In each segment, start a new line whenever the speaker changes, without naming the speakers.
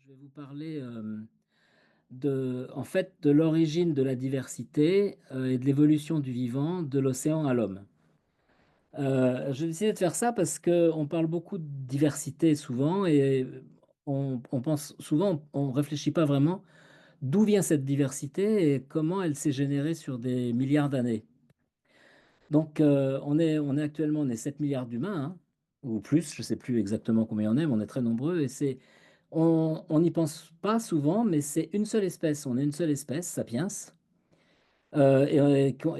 Je vais vous parler en fait, de l'origine de la diversité et de l'évolution du vivant, de l'océan à l'homme. J'ai décidé de faire ça parce qu'on parle beaucoup de diversité souvent et on pense souvent, on ne réfléchit pas vraiment d'où vient cette diversité et comment elle s'est générée sur des milliards d'années. Donc, on est actuellement on est 7 milliards d'humains, hein, ou plus, je ne sais plus exactement combien on est, mais on est très nombreux et on n'y pense pas souvent, mais c'est une seule espèce. On est une seule espèce, Sapiens. Notre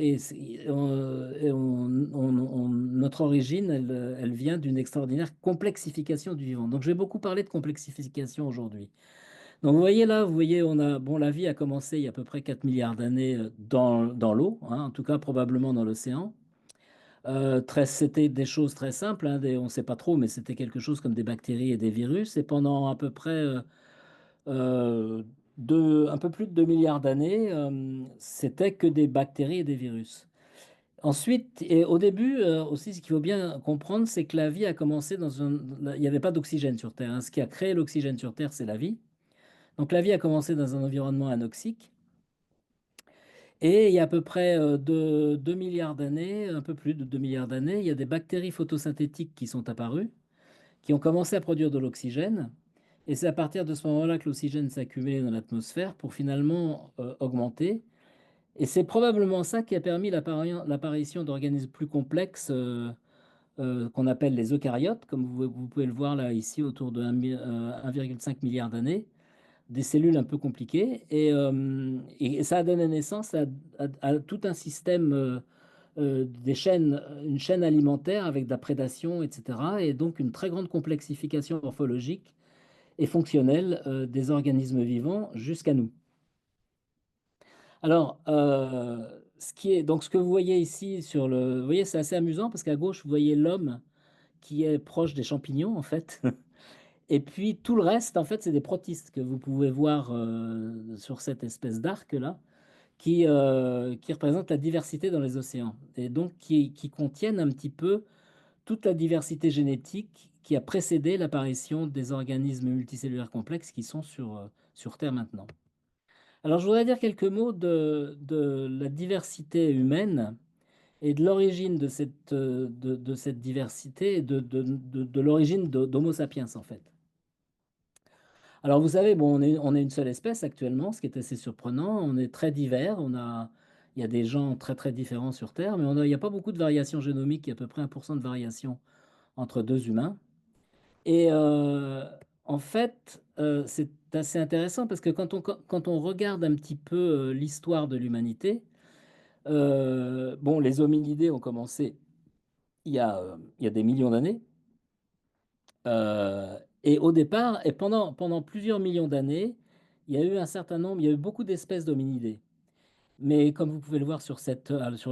origine, elle vient d'une extraordinaire complexification du vivant. Donc, je vais beaucoup parler de complexification aujourd'hui. Donc, vous voyez là, bon, la vie a commencé il y a à peu près 4 milliards d'années dans l'eau, hein, en tout cas probablement dans l'océan. C'était des choses très simples, hein, on ne sait pas trop, mais c'était quelque chose comme des bactéries et des virus. Et pendant à peu près euh, un peu plus de 2 milliards d'années, c'était que des bactéries et des virus. Ensuite, et au début aussi, ce qu'il faut bien comprendre, c'est que la vie a commencé il n'y avait pas d'oxygène sur Terre, hein. Ce qui a créé l'oxygène sur Terre, c'est la vie. Donc la vie a commencé dans un environnement anoxique. Et il y a à peu près 2 milliards d'années, un peu plus de 2 milliards d'années, il y a des bactéries photosynthétiques qui sont apparues, qui ont commencé à produire de l'oxygène. Et c'est à partir de ce moment-là que l'oxygène s'est accumulé dans l'atmosphère pour finalement augmenter. Et c'est probablement ça qui a permis l'apparition d'organismes plus complexes qu'on appelle les eucaryotes, comme vous pouvez le voir là ici autour de 1,5 milliard d'années, des cellules un peu compliquées. Et ça a donné naissance à tout un système, une chaîne alimentaire avec de la prédation, etc. Et donc une très grande complexification morphologique et fonctionnelle des organismes vivants jusqu'à nous. Alors, ce que vous voyez ici vous voyez, c'est assez amusant parce qu'à gauche, vous voyez l'homme qui est proche des champignons, en fait. Et puis tout le reste, en fait, c'est des protistes que vous pouvez voir sur cette espèce d'arc-là, qui représente la diversité dans les océans. Et donc, qui contiennent un petit peu toute la diversité génétique qui a précédé l'apparition des organismes multicellulaires complexes qui sont sur Terre maintenant. Alors, je voudrais dire quelques mots de la diversité humaine et de l'origine de cette diversité et de l'origine d'Homo sapiens, en fait. Alors, vous savez, bon, on est une seule espèce actuellement, ce qui est assez surprenant. On est très divers. Il y a des gens très, très différents sur Terre, mais il n'y a pas beaucoup de variations génomiques. Il y a à peu près 1% de variation entre deux humains. Et en fait, c'est assez intéressant parce que quand on regarde un petit peu l'histoire de l'humanité, bon, les hominidés ont commencé il y a des millions d'années. Et au départ, et pendant plusieurs millions d'années, il y a eu beaucoup d'espèces d'hominidés. Mais comme vous pouvez le voir sur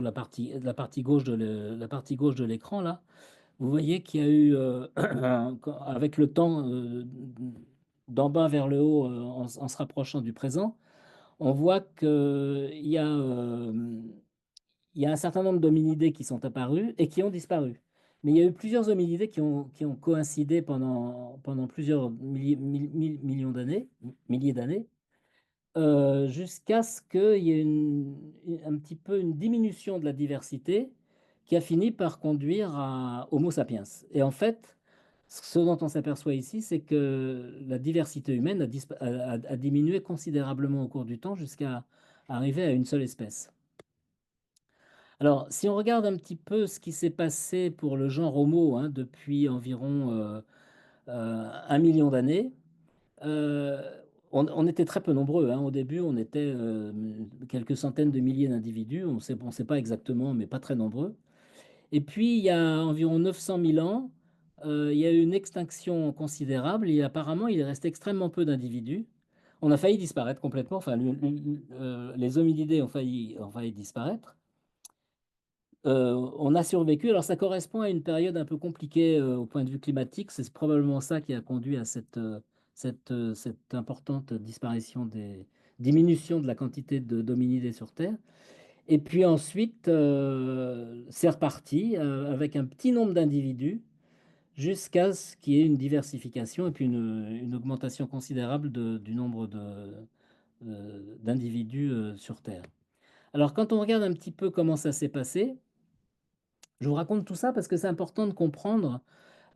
la partie gauche la partie gauche de l'écran, là, vous voyez qu'il y a eu, avec le temps, d'en bas vers le haut, en se rapprochant du présent, on voit il y a un certain nombre d'hominidés qui sont apparus et qui ont disparu. Mais il y a eu plusieurs hominidés qui ont coïncidé pendant plusieurs millions d'années, milliers d'années, jusqu'à ce qu'il y ait un petit peu une diminution de la diversité qui a fini par conduire à Homo sapiens. Et en fait, ce dont on s'aperçoit ici, c'est que la diversité humaine a diminué considérablement au cours du temps jusqu'à arriver à une seule espèce. Alors, si on regarde un petit peu ce qui s'est passé pour le genre Homo, hein, depuis environ 1 million d'années, on était très peu nombreux, hein. Au début, on était quelques centaines de milliers d'individus. On sait pas exactement, mais pas très nombreux. Et puis, il y a environ 900 000 ans, il y a eu une extinction considérable et apparemment, il reste extrêmement peu d'individus. On a failli disparaître complètement. Enfin, les hominidés ont failli disparaître. On a survécu. Alors, ça correspond à une période un peu compliquée au point de vue climatique. C'est probablement ça qui a conduit à cette importante diminution de la quantité d'hominidés sur Terre. Et puis ensuite, c'est reparti avec un petit nombre d'individus jusqu'à ce qu'il y ait une diversification et puis une augmentation considérable du nombre d'individus sur Terre. Alors, quand on regarde un petit peu comment ça s'est passé, je vous raconte tout ça parce que c'est important de comprendre,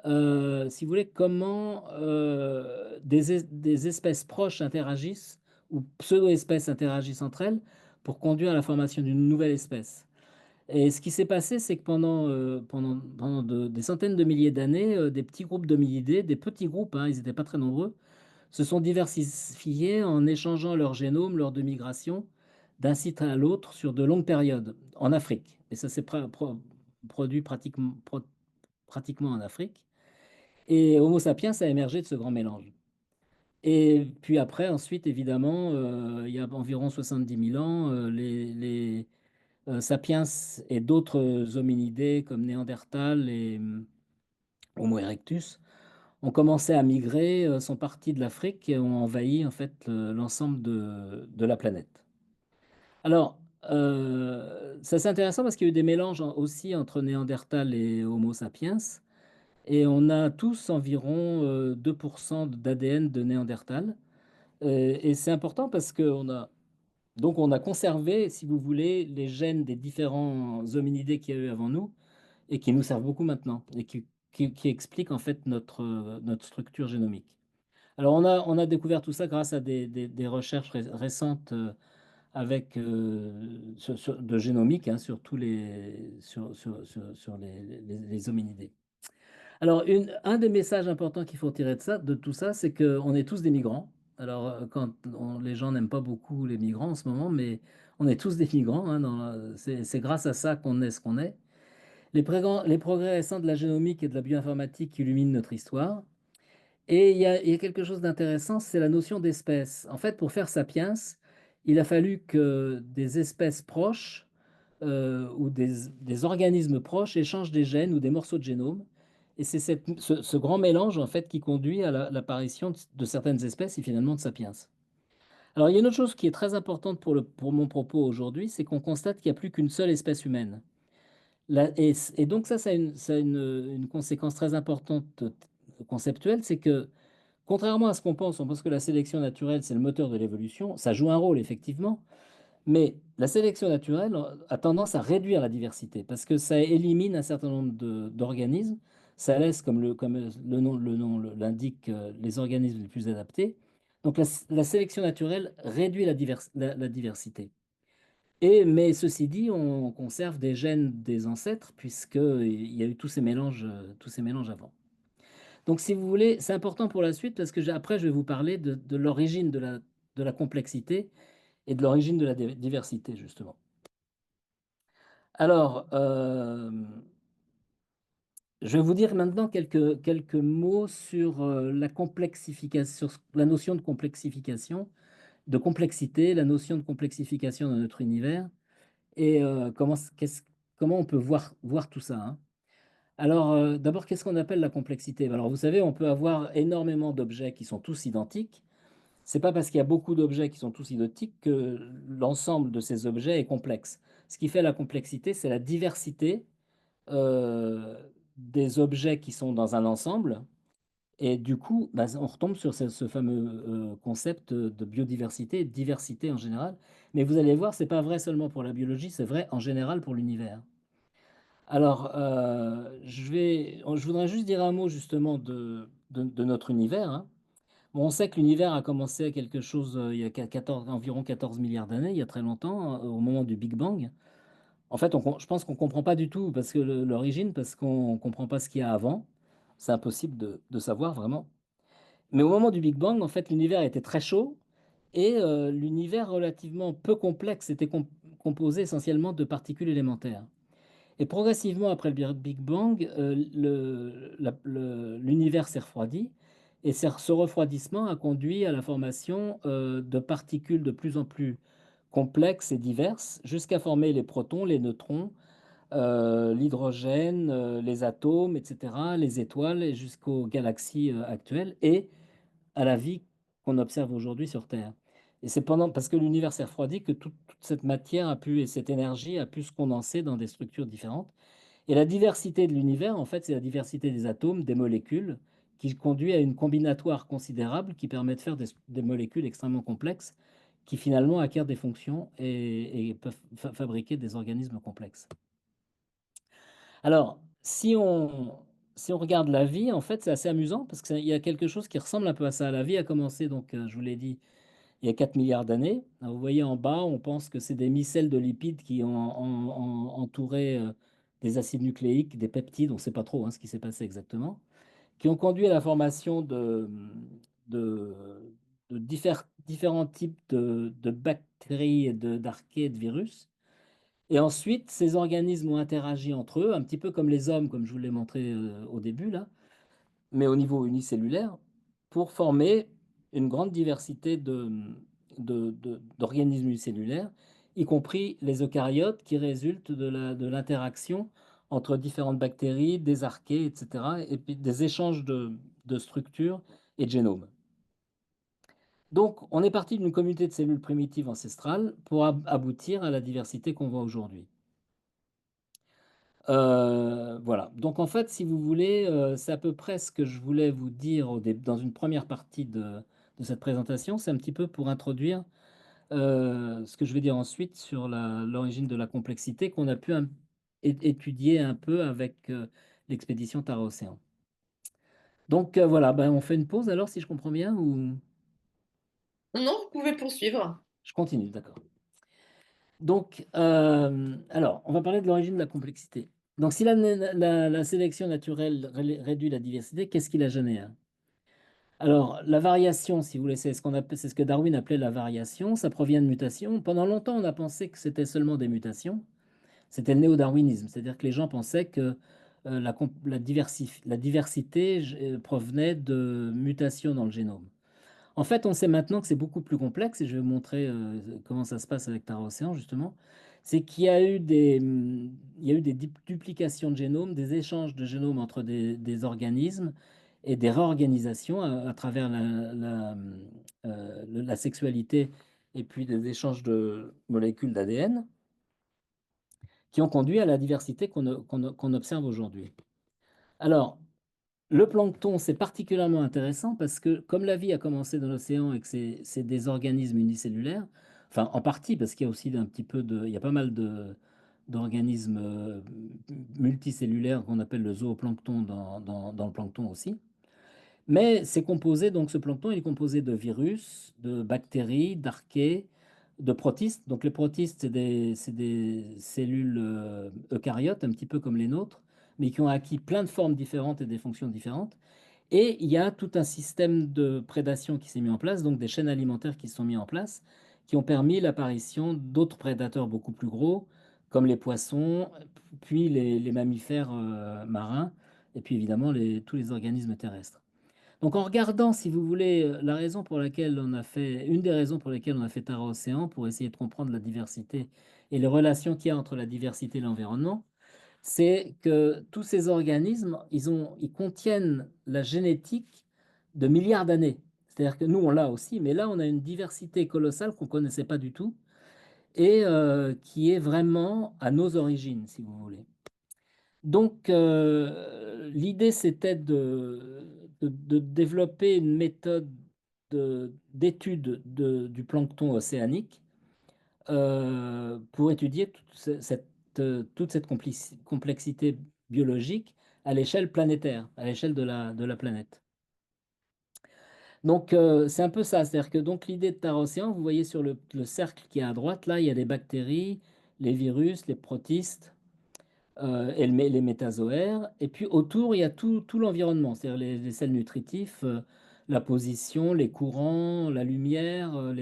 si vous voulez, comment des espèces proches interagissent ou pseudo-espèces interagissent entre elles pour conduire à la formation d'une nouvelle espèce. Et ce qui s'est passé, c'est que pendant des centaines de milliers d'années, des petits groupes d'hominidés, des petits groupes, hein, ils n'étaient pas très nombreux, se sont diversifiés en échangeant leur génome lors de migrations d'un site à l'autre sur de longues périodes en Afrique. Et ça s'est produit pratiquement en Afrique. Et Homo sapiens a émergé de ce grand mélange. Et puis après, ensuite, évidemment, il y a environ 70 000 ans, les sapiens et d'autres hominidés comme Néandertal et Homo erectus ont commencé à migrer, sont partis de l'Afrique et ont envahi en fait l'ensemble de la planète. Alors, ça c'est intéressant parce qu'il y a eu des mélanges aussi entre Néandertal et Homo sapiens. Et on a tous environ 2% d'ADN de Néandertal. Et c'est important parce on a conservé, si vous voulez, les gènes des différents hominidés qu'il y a eu avant nous et qui nous servent beaucoup maintenant et qui expliquent en fait notre structure génomique. Alors on a découvert tout ça grâce à des recherches récentes avec de génomique hein, sur tous sur les hominidés. Alors, un des messages importants qu'il faut tirer de tout ça, c'est qu'on est tous des migrants. Alors, les gens n'aiment pas beaucoup les migrants en ce moment, mais on est tous des migrants, hein, c'est grâce à ça qu'on est ce qu'on est. Les progrès récents de la génomique et de la bioinformatique illuminent notre histoire. Et il y a quelque chose d'intéressant, c'est la notion d'espèce. En fait, pour faire Sapiens, il a fallu que des espèces proches où des organismes proches échangent des gènes ou des morceaux de génome. Et c'est ce grand mélange en fait qui conduit à l'apparition de certaines espèces et finalement de Sapiens. Alors il y a une autre chose qui est très importante pour mon propos aujourd'hui, c'est qu'on constate qu'il n'y a plus qu'une seule espèce humaine. Et donc ça a une conséquence très importante conceptuelle, c'est que contrairement à ce qu'on pense, on pense que la sélection naturelle c'est le moteur de l'évolution, ça joue un rôle effectivement, mais la sélection naturelle a tendance à réduire la diversité parce que ça élimine un certain nombre d'organismes. Ça laisse, comme le nom l'indique, les organismes les plus adaptés. Donc la sélection naturelle réduit la diversité. Mais ceci dit, on conserve des gènes des ancêtres puisqu'il y a eu tous ces mélanges avant. Donc si vous voulez, c'est important pour la suite parce que après, je vais vous parler de l'origine de la complexité et de l'origine de la diversité, justement. Alors, je vais vous dire maintenant quelques mots sur la complexification, sur la notion de complexification, de complexité, la notion de complexification dans notre univers et comment on peut voir tout ça, hein. Alors, d'abord, qu'est-ce qu'on appelle la complexité? Alors, vous savez, on peut avoir énormément d'objets qui sont tous identiques. C'est pas parce qu'il y a beaucoup d'objets qui sont tous identiques que l'ensemble de ces objets est complexe. Ce qui fait la complexité, c'est la diversité des objets qui sont dans un ensemble. Et du coup, bah, on retombe sur ce fameux concept de biodiversité et de diversité en général. Mais vous allez voir, c'est pas vrai seulement pour la biologie, c'est vrai en général pour l'univers. Alors, je voudrais juste dire un mot justement de notre univers, hein. Bon, on sait que l'univers a commencé à quelque chose il y a environ 14 milliards d'années, il y a très longtemps, au moment du Big Bang. En fait, je pense qu'on ne comprend pas du tout parce que l'origine, parce qu'on ne comprend pas ce qu'il y a avant. C'est impossible de savoir vraiment. Mais au moment du Big Bang, en fait, l'univers était très chaud et l'univers relativement peu complexe était composé essentiellement de particules élémentaires. Et progressivement, après le Big Bang, l'univers s'est refroidi. Et ce refroidissement a conduit à la formation de particules de plus en plus complexes et diverses, jusqu'à former les protons, les neutrons, l'hydrogène, les atomes, etc., les étoiles, et jusqu'aux galaxies actuelles, et à la vie qu'on observe aujourd'hui sur Terre. Et c'est parce que l'univers s'est refroidi que toute cette matière a pu, et cette énergie a pu se condenser dans des structures différentes. Et la diversité de l'univers, en fait, c'est la diversité des atomes, des molécules, qui conduit à une combinatoire considérable qui permet de faire des molécules extrêmement complexes qui finalement acquièrent des fonctions et peuvent fabriquer des organismes complexes. Alors, si on regarde la vie, en fait, c'est assez amusant parce qu'il y a quelque chose qui ressemble un peu à ça. La vie a commencé, donc, je vous l'ai dit, il y a 4 milliards d'années. Alors, vous voyez en bas, on pense que c'est des micelles de lipides qui ont entouré des acides nucléiques, des peptides, on ne sait pas trop hein, ce qui s'est passé exactement, qui ont conduit à la formation de, de différents types de bactéries, d'archées, de virus. Et ensuite, ces organismes ont interagi entre eux, un petit peu comme les hommes, comme je vous l'ai montré au début, là, mais au niveau unicellulaire, pour former une grande diversité d'organismes unicellulaires, y compris les eucaryotes qui résultent de l'interaction entre différentes bactéries, des archées, etc., et puis des échanges de structures et de génomes. Donc, on est parti d'une communauté de cellules primitives ancestrales pour aboutir à la diversité qu'on voit aujourd'hui. Voilà. Donc en fait, si vous voulez, c'est à peu près ce que je voulais vous dire dans une première partie de cette présentation. C'est un petit peu pour introduire ce que je vais dire ensuite sur l'origine de la complexité qu'on a pu étudier un peu avec l'expédition Tara Océan. Donc voilà, ben, on fait une pause alors, si je comprends bien, ou
Non, vous pouvez poursuivre.
je continue, d'accord. Donc, alors, on va parler de l'origine de la complexité. Donc, si la sélection naturelle réduit la diversité, qu'est-ce qui la génère? Alors, la variation, si vous voulez, c'est ce que Darwin appelait la variation, ça provient de mutations. Pendant longtemps, on a pensé que c'était seulement des mutations. C'était le néo-darwinisme, c'est-à-dire que les gens pensaient que la diversité provenait de mutations dans le génome. En fait, on sait maintenant que c'est beaucoup plus complexe et je vais vous montrer comment ça se passe avec Tara Océan, justement. C'est qu'il y a eu il y a eu des duplications de génomes, des échanges de génomes entre des organismes et des réorganisations à travers la sexualité et puis des échanges de molécules d'ADN qui ont conduit à la diversité qu'on observe aujourd'hui. Alors, le plancton, c'est particulièrement intéressant parce que comme la vie a commencé dans l'océan et que c'est des organismes unicellulaires, enfin en partie parce qu'il y a aussi un petit peu il y a pas mal d'organismes multicellulaires qu'on appelle le zooplancton dans le plancton aussi. Mais c'est composé, donc ce plancton, il est composé de virus, de bactéries, d'archées, de protistes. Donc les protistes, c'est des cellules eucaryotes, un petit peu comme les nôtres, mais qui ont acquis plein de formes différentes et des fonctions différentes. Et il y a tout un système de prédation qui s'est mis en place, donc des chaînes alimentaires qui se sont mis en place, qui ont permis l'apparition d'autres prédateurs beaucoup plus gros, comme les poissons, puis les mammifères marins, et puis évidemment tous les organismes terrestres. Donc en regardant, si vous voulez, la raison pour laquelle on a fait, une des raisons pour lesquelles on a fait Tara Océan, pour essayer de comprendre la diversité et les relations qu'il y a entre la diversité et l'environnement, c'est que tous ces organismes, ils contiennent la génétique de milliards d'années. C'est-à-dire que nous, on l'a aussi, mais là, on a une diversité colossale qu'on ne connaissait pas du tout et qui est vraiment à nos origines, si vous voulez. Donc, l'idée, c'était de développer une méthode d'étude du plancton océanique pour étudier toute cette complexité biologique à l'échelle planétaire, à l'échelle de la planète. Donc, c'est un peu ça. C'est-à-dire que donc, l'idée de Tara Océan, vous voyez sur le cercle qui est à droite, là, il y a les bactéries, les virus, les protistes et les métazoaires. Et puis autour, il y a tout l'environnement, c'est-à-dire les sels nutritifs, la position, les courants, la lumière,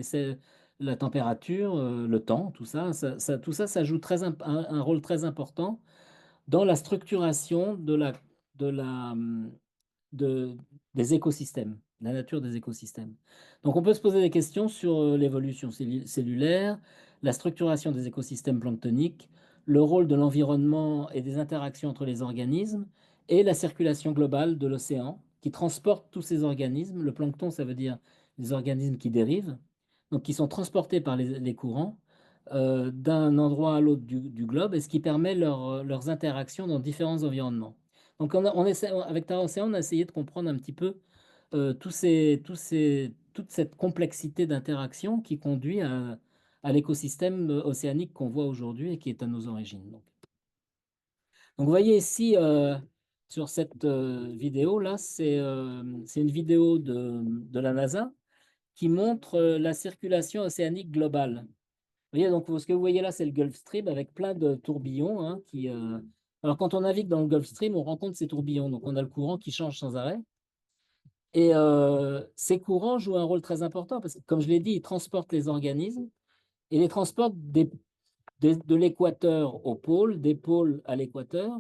la température, le temps, tout ça, tout ça, ça joue un rôle très important dans la structuration de la, hum, de, des écosystèmes, la nature des écosystèmes. Donc on peut se poser des questions sur l'évolution cellulaire, la structuration des écosystèmes planctoniques, le rôle de l'environnement et des interactions entre les organismes, et la circulation globale de l'océan qui transporte tous ces organismes. Le plancton, ça veut dire les organismes qui dérivent, donc qui sont transportés par les courants d'un endroit à l'autre du globe, et ce qui permet leurs interactions dans différents environnements. Donc avec Tara Océan, on a essayé de comprendre un petit peu toute cette complexité d'interaction qui conduit à l'écosystème océanique qu'on voit aujourd'hui et qui est à nos origines. Donc, vous voyez ici sur cette vidéo-là, c'est une vidéo de la NASA qui montre la circulation océanique globale. Vous voyez, donc ce que vous voyez là, c'est le Gulf Stream avec plein de tourbillons, hein, Alors, quand on navigue dans le Gulf Stream, on rencontre ces tourbillons. Donc, on a le courant qui change sans arrêt. Et ces courants jouent un rôle très important parce que, comme je l'ai dit, ils transportent les organismes et les transportent de l'équateur au pôle, des pôles à l'équateur,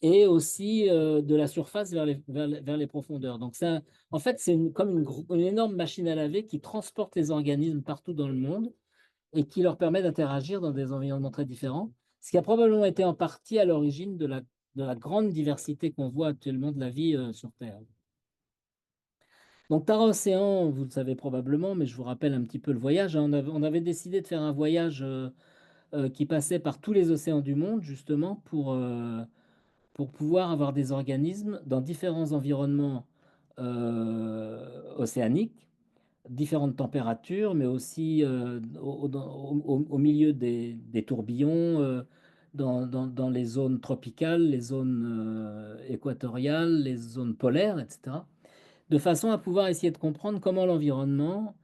et aussi de la surface vers les profondeurs. Donc, en fait, c'est comme une énorme machine à laver qui transporte les organismes partout dans le monde et qui leur permet d'interagir dans des environnements très différents, ce qui a probablement été en partie à l'origine de la grande diversité qu'on voit actuellement de la vie sur Terre. Donc, Tara Océan, vous le savez probablement, mais je vous rappelle un petit peu le voyage, hein. On avait décidé de faire un voyage qui passait par tous les océans du monde, justement, pour pouvoir avoir des organismes dans différents environnements océaniques, différentes températures, mais aussi au milieu des tourbillons, dans les zones tropicales, les zones équatoriales, les zones polaires, etc., de façon à pouvoir essayer de comprendre comment l'environnement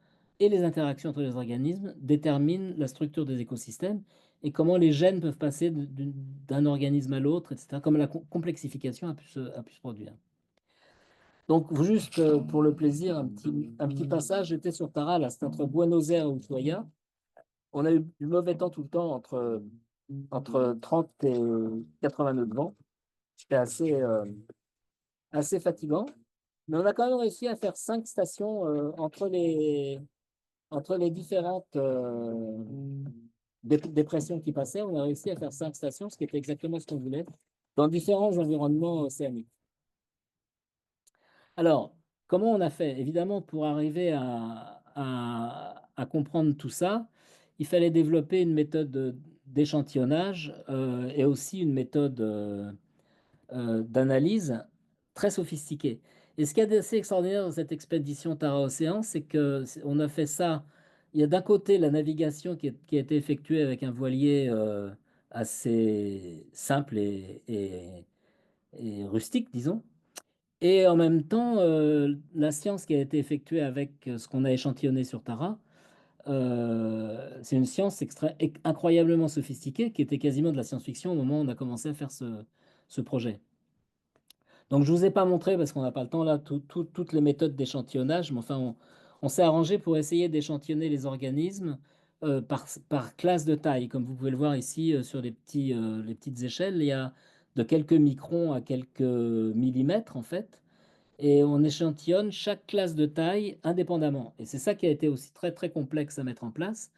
et les interactions entre les organismes déterminent la structure des écosystèmes et comment les gènes peuvent passer d'un organisme à l'autre, etc., comment la complexification a pu se produire. Donc, juste pour le plaisir, un petit passage. J'étais sur Tara, là, c'était entre Buenos Aires et Ushuaia. On a eu du mauvais temps tout le temps, entre 30 et 80 nœuds de vent. C'était assez fatigant. Mais on a quand même réussi à faire 5 stations entre les différentes dépressions qui passaient. On a réussi à faire 5 stations, ce qui était exactement ce qu'on voulait, dans différents environnements océaniques. Alors, comment on a fait? Évidemment, pour arriver à comprendre tout ça, il fallait développer une méthode d'échantillonnage et aussi une méthode d'analyse très sophistiquée. Et ce qui est assez extraordinaire dans cette expédition Tara-Océan, c'est que on a fait ça. Il y a d'un côté la navigation qui a été effectuée avec un voilier assez simple et rustique, disons. Et en même temps, la science qui a été effectuée avec ce qu'on a échantillonné sur Tara, c'est une science incroyablement sophistiquée qui était quasiment de la science-fiction au moment où on a commencé à faire ce projet. Donc, je ne vous ai pas montré, parce qu'on n'a pas le temps là, toutes les méthodes d'échantillonnage, mais enfin, on s'est arrangé pour essayer d'échantillonner les organismes par classe de taille. Comme vous pouvez le voir ici sur les petites échelles, il y a de quelques microns à quelques millimètres, en fait. Et on échantillonne chaque classe de taille indépendamment. Et c'est ça qui a été aussi très, très complexe à mettre en place.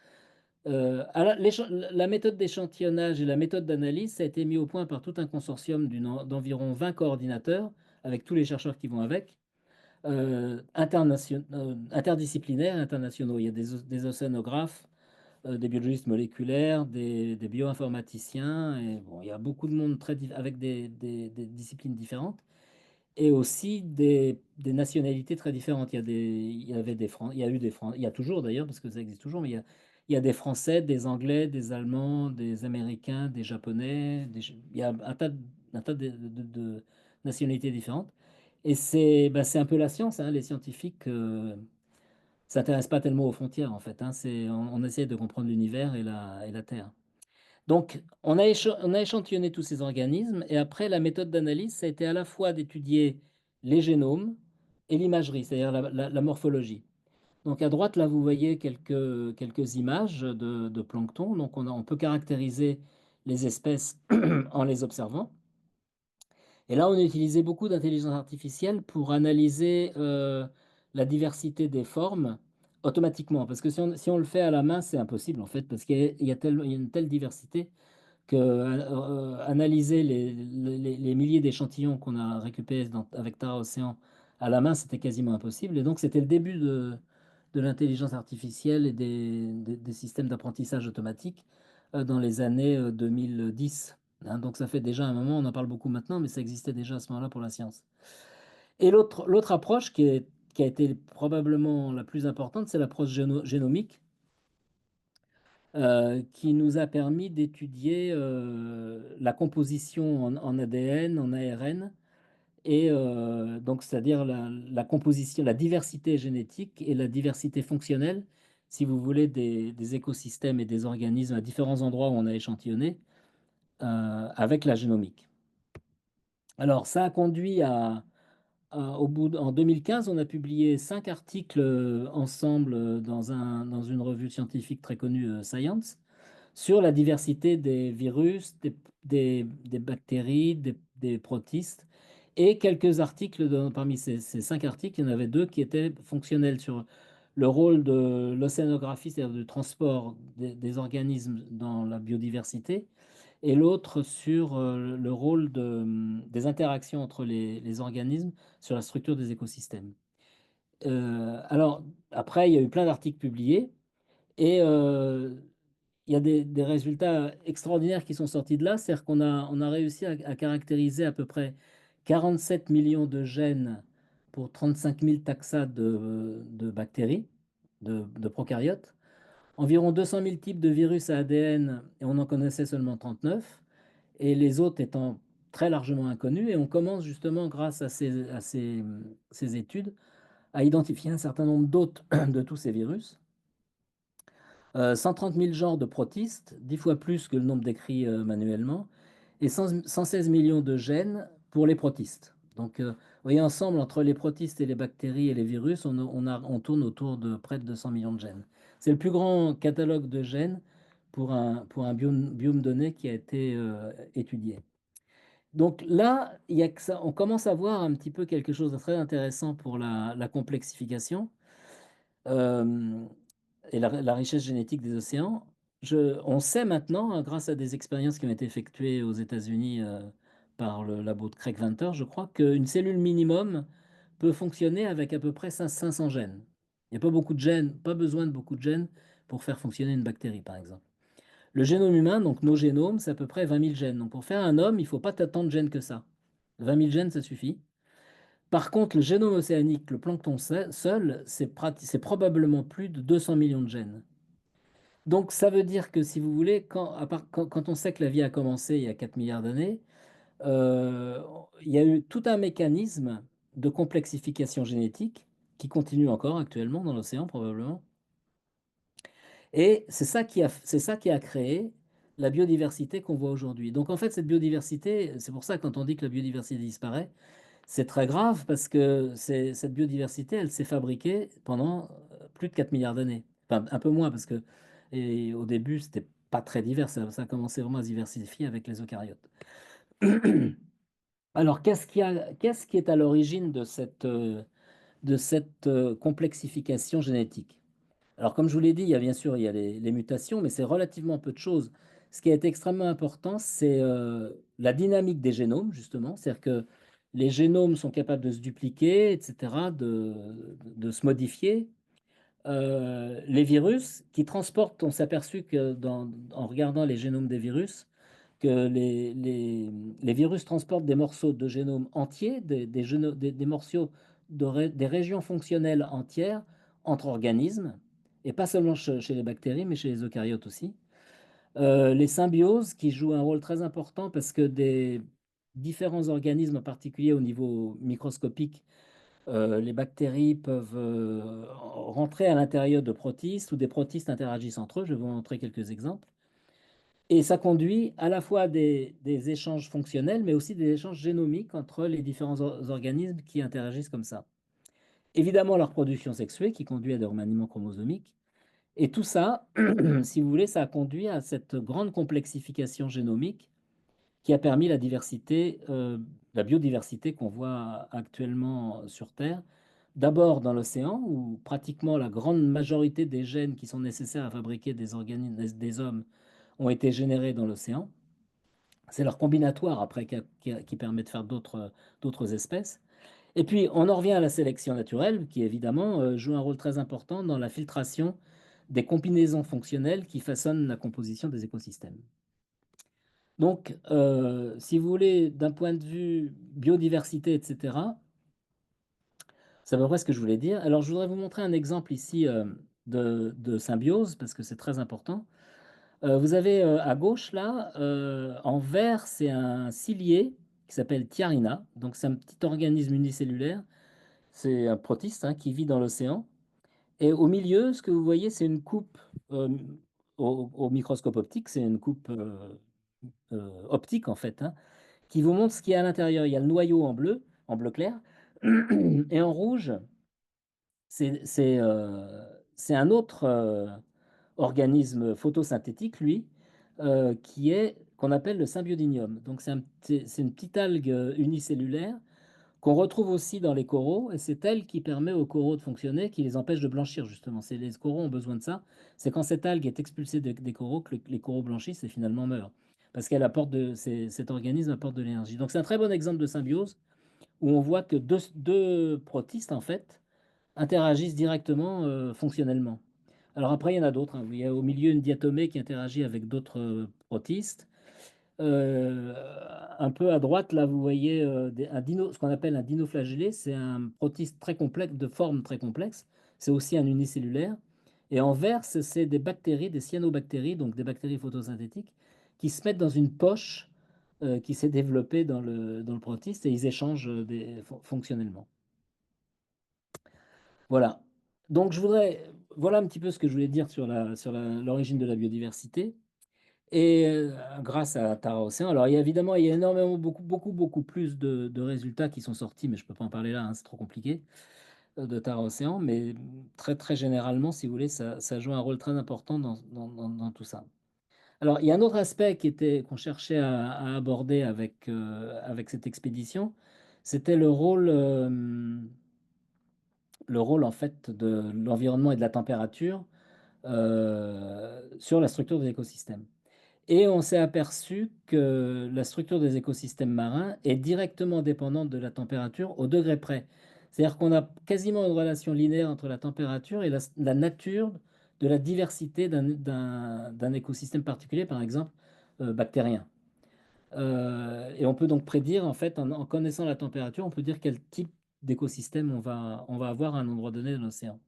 La méthode d'échantillonnage et la méthode d'analyse, ça a été mis au point par tout un consortium d'environ 20 coordinateurs, avec tous les chercheurs qui vont avec, interdisciplinaires et internationaux. Il y a des océanographes, des biologistes moléculaires, des bioinformaticiens, et bon, il y a beaucoup de monde avec des disciplines différentes et aussi des nationalités très différentes. Il y avait il y a eu il y a toujours d'ailleurs, parce que ça existe toujours, mais il y a des Français, des Anglais, des Allemands, des Américains, des Japonais, il y a un tas de nationalités différentes. Et c'est un peu la science, hein. Les scientifiques ne s'intéressent pas tellement aux frontières, en fait, hein. On essaie de comprendre l'univers et la Terre. Donc, on a échantillonné tous ces organismes et après, la méthode d'analyse, ça a été à la fois d'étudier les génomes et l'imagerie, c'est-à-dire la morphologie. Donc, à droite, là, vous voyez quelques images de plancton. Donc, on peut caractériser les espèces en les observant. Et là, on a utilisé beaucoup d'intelligence artificielle pour analyser la diversité des formes automatiquement. Parce que si on le fait à la main, c'est impossible, en fait, parce il y a une telle diversité que analyser les milliers d'échantillons qu'on a récupérés avec Tara Océan à la main, c'était quasiment impossible. Et donc, c'était le début de l'intelligence artificielle et des systèmes d'apprentissage automatique dans les années 2010. Hein. Donc ça fait déjà un moment, on en parle beaucoup maintenant, mais ça existait déjà à ce moment-là pour la science. Et l'autre approche qui a été probablement la plus importante, c'est l'approche génomique, qui nous a permis d'étudier la composition en ADN, en ARN, et donc c'est-à-dire la composition, la diversité génétique et la diversité fonctionnelle, si vous voulez, des écosystèmes et des organismes à différents endroits où on a échantillonné avec la génomique. Alors ça a conduit en 2015, on a publié 5 articles ensemble dans une revue scientifique très connue, Science, sur la diversité des virus, des bactéries, des protistes, et quelques articles, parmi ces 5 articles, il y en avait 2 qui étaient fonctionnels sur le rôle de l'océanographie, c'est-à-dire du transport des organismes dans la biodiversité, et l'autre sur le rôle des interactions entre les organismes sur la structure des écosystèmes. Alors, après, il y a eu plein d'articles publiés, et il y a des résultats extraordinaires qui sont sortis de là. C'est-à-dire on a réussi à caractériser à peu près 47 millions de gènes pour 35 000 taxa de bactéries, de prokaryotes, environ 200 000 types de virus à ADN, et on en connaissait seulement 39, et les autres étant très largement inconnus. Et on commence justement, grâce à ces études, à identifier un certain nombre d'autres de tous ces virus. 130 000 genres de protistes, 10 fois plus que le nombre décrit manuellement, et 116 millions de gènes pour les protistes. Donc, vous voyez, ensemble, entre les protistes et les bactéries et les virus, on tourne autour de près de 200 millions de gènes. C'est le plus grand catalogue de gènes pour un biome donné qui a été étudié. Donc là, on commence à voir un petit peu quelque chose de très intéressant pour la complexification. Euh, et la richesse génétique des océans. On sait maintenant, hein, grâce à des expériences qui ont été effectuées aux États-Unis par le labo de Craig Venter, je crois, qu'une cellule minimum peut fonctionner avec à peu près 500 gènes. Il n'y a pas beaucoup de gènes, pas besoin de beaucoup de gènes pour faire fonctionner une bactérie, par exemple. Le génome humain, donc nos génomes, c'est à peu près 20 000 gènes. Donc pour faire un homme, il ne faut pas tant de gènes que ça. 20 000 gènes, ça suffit. Par contre, le génome océanique, le plancton seul, c'est probablement plus de 200 millions de gènes. Donc, ça veut dire que, si vous voulez, quand on sait que la vie a commencé il y a 4 milliards d'années, euh, il y a eu tout un mécanisme de complexification génétique qui continue encore actuellement dans l'océan, probablement. Et c'est ça qui a créé la biodiversité qu'on voit aujourd'hui. Donc, en fait, cette biodiversité, c'est pour ça que quand on dit que la biodiversité disparaît, c'est très grave parce que cette biodiversité, elle s'est fabriquée pendant plus de 4 milliards d'années. Enfin, un peu moins parce que au début, c'était pas très divers. Ça a commencé vraiment à se diversifier avec les eucaryotes. Alors, qu'est-ce qui est à l'origine de cette complexification génétique? Alors, comme je vous l'ai dit, il y a les mutations, mais c'est relativement peu de choses. Ce qui est extrêmement important, c'est la dynamique des génomes, justement. C'est-à-dire que les génomes sont capables de se dupliquer, etc., de se modifier. Les virus qui transportent, on s'est aperçu que en regardant les génomes des virus, que les virus transportent des morceaux de génome entiers, des morceaux des régions fonctionnelles entières entre organismes, et pas seulement chez les bactéries, mais chez les eucaryotes aussi. Les symbioses qui jouent un rôle très important parce que des différents organismes, en particulier au niveau microscopique, les bactéries peuvent rentrer à l'intérieur de protistes ou des protistes interagissent entre eux. Je vais vous montrer quelques exemples. Et ça conduit à la fois des échanges fonctionnels, mais aussi des échanges génomiques entre les différents organismes qui interagissent comme ça. Évidemment, leur production sexuée qui conduit à des remaniements chromosomiques. Et tout ça, si vous voulez, ça a conduit à cette grande complexification génomique qui a permis la biodiversité qu'on voit actuellement sur Terre. D'abord dans l'océan, où pratiquement la grande majorité des gènes qui sont nécessaires à fabriquer des organismes, des hommes, ont été générés dans l'océan. C'est leur combinatoire après qui permet de faire d'autres espèces. Et puis, on en revient à la sélection naturelle, qui évidemment joue un rôle très important dans la filtration des combinaisons fonctionnelles qui façonnent la composition des écosystèmes. Donc, si vous voulez, d'un point de vue biodiversité, et cetera, c'est à peu près ce que je voulais dire. Alors, je voudrais vous montrer un exemple ici, de symbiose parce que c'est très important. Vous avez, à gauche là, en vert, c'est un cilié qui s'appelle Tiarina. Donc c'est un petit organisme unicellulaire, c'est un protiste, hein, qui vit dans l'océan et au milieu, ce que vous voyez, c'est une coupe, au microscope optique, c'est une coupe, optique en fait, hein, qui vous montre ce qu'il y a à l'intérieur. Il y a le noyau en bleu clair et en rouge, c'est un autre, organisme photosynthétique, lui, qui est qu'on appelle le Symbiodinium. Donc c'est une petite algue, unicellulaire qu'on retrouve aussi dans les coraux et c'est elle qui permet aux coraux de fonctionner, qui les empêche de blanchir justement. C'est les coraux ont besoin de ça. C'est quand cette algue est expulsée des coraux que les coraux blanchissent et finalement meurent. Parce qu'elle apporte cet organisme apporte de l'énergie. Donc c'est un très bon exemple de symbiose où on voit que deux protistes, en fait, interagissent directement, fonctionnellement. Alors après, il y en a d'autres, hein. Il y a au milieu une diatomée qui interagit avec d'autres, protistes. Heu, un peu à droite, là, vous voyez, ce qu'on appelle un dinoflagellé. C'est un protiste très complexe, de forme très complexe. C'est aussi un unicellulaire et en vert, c'est des bactéries, des cyanobactéries, donc des bactéries photosynthétiques qui se mettent dans une poche, qui s'est développée dans le protiste et ils échangent, fonctionnellement. Voilà. Donc voilà un petit peu ce que je voulais dire l'origine de la biodiversité et grâce à Tara Océan. Alors il y a énormément beaucoup plus de résultats qui sont sortis, mais je ne peux pas en parler là, hein, c'est trop compliqué, de Tara Océan, mais très généralement, si vous voulez, ça joue un rôle très important dans tout ça. Alors il y a un autre aspect qu'on cherchait à aborder avec cette expédition, c'était le rôle en fait de l'environnement et de la température, sur la structure des écosystèmes. Et on s'est aperçu que la structure des écosystèmes marins est directement dépendante de la température au degré près. C'est-à-dire qu'on a quasiment une relation linéaire entre la température et la nature de la diversité d'un écosystème particulier, par exemple, bactérien. Et on peut donc prédire, en fait, en connaissant la température, on peut dire quel type d'écosystème on va avoir à un endroit donné de l'océan.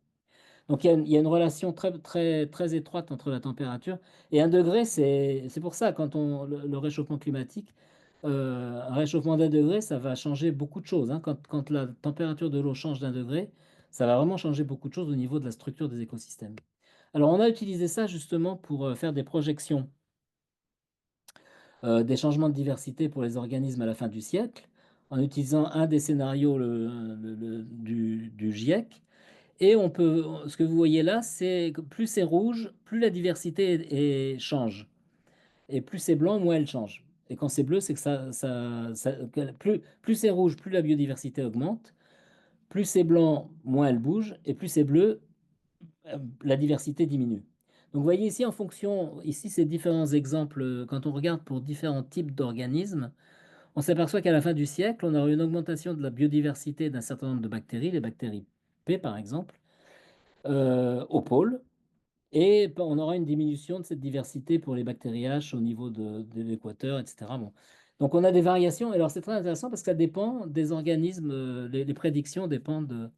Donc il y a une relation très étroite entre la température et 1 degré, c'est pour ça quand le réchauffement climatique, un réchauffement d'1 degré, ça va changer beaucoup de choses, hein. Quand la température de l'eau change d'1 degré, ça va vraiment changer beaucoup de choses au niveau de la structure des écosystèmes. Alors on a utilisé ça justement pour, faire des projections, des changements de diversité pour les organismes à la fin du siècle, en utilisant un des scénarios du GIEC. Et ce que vous voyez là, c'est que plus c'est rouge, plus la diversité change. Et plus c'est blanc, moins elle change. Et quand c'est bleu, c'est que plus c'est rouge, plus la biodiversité augmente. Plus c'est blanc, moins elle bouge. Et plus c'est bleu, la diversité diminue. Donc vous voyez ici, ici ces différents exemples, quand on regarde pour différents types d'organismes, on s'aperçoit qu'à la fin du siècle, on aura une augmentation de la biodiversité d'un certain nombre de bactéries, les bactéries P par exemple, au pôle. Et on aura une diminution de cette diversité pour les bactéries H au niveau de l'équateur, et cetera. Bon. Donc on a des variations. Alors c'est très intéressant parce que ça dépend des organismes, les prédictions dépendent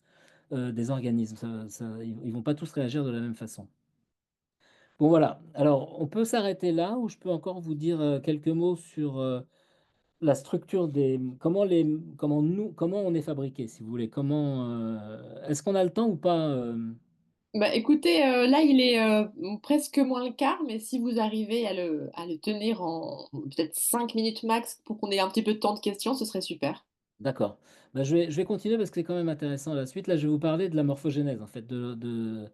des organismes. Ils vont pas tous réagir de la même façon. Bon voilà. Alors on peut s'arrêter là ou je peux encore vous dire quelques mots sur la structure comment on est fabriqué, si vous voulez. Est-ce qu'on a le temps ou pas
Bah, écoutez, là, il est presque moins le quart, mais si vous arrivez à le tenir en peut-être 5 minutes max pour qu'on ait un petit peu de temps de questions, ce serait super.
D'accord. Bah, je vais continuer parce que c'est quand même intéressant la suite. Là, je vais vous parler de la morphogénèse, en fait, de